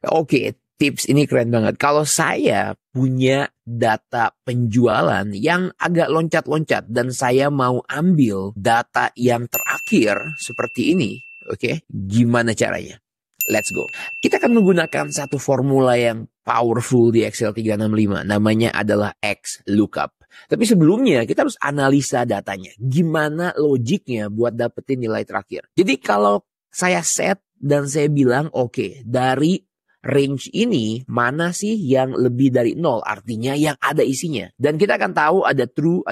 Oke, tips ini keren banget. Kalau saya punya data penjualan yang agak loncat-loncat dan saya mau ambil data yang terakhir seperti ini, oke, gimana caranya? Let's go. Kita akan menggunakan satu formula yang powerful di Excel 365. Namanya adalah X lookup. Tapi sebelumnya kita harus analisa datanya. Gimana logiknya buat dapetin nilai terakhir. Jadi kalau saya set dan saya bilang oke, dari range ini mana sih yang lebih dari 0? Artinya yang ada isinya. Dan kita akan tahu ada true,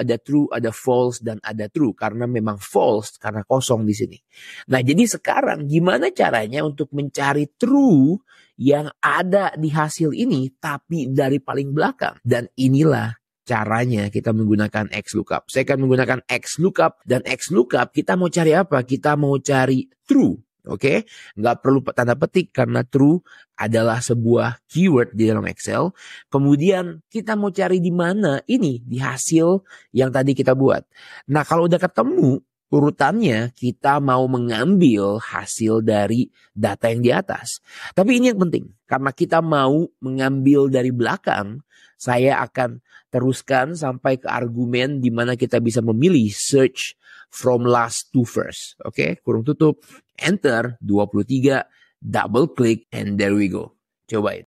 ada false, dan ada true. Karena memang false, karena kosong di sini. Nah, jadi sekarang gimana caranya untuk mencari true yang ada di hasil ini, tapi dari paling belakang? Dan inilah caranya kita menggunakan XLOOKUP. Saya akan menggunakan XLOOKUP, dan XLOOKUP kita mau cari apa? Kita mau cari true. Oke, nggak perlu tanda petik karena true adalah sebuah keyword di dalam Excel. Kemudian kita mau cari di mana? Ini di hasil yang tadi kita buat. Nah, kalau udah ketemu urutannya, kita mau mengambil hasil dari data yang di atas. Tapi ini yang penting, karena kita mau mengambil dari belakang, saya akan teruskan sampai ke argumen di mana kita bisa memilih search from last to first. Oke, kurung tutup, enter 23, double click, and there we go. Cobain.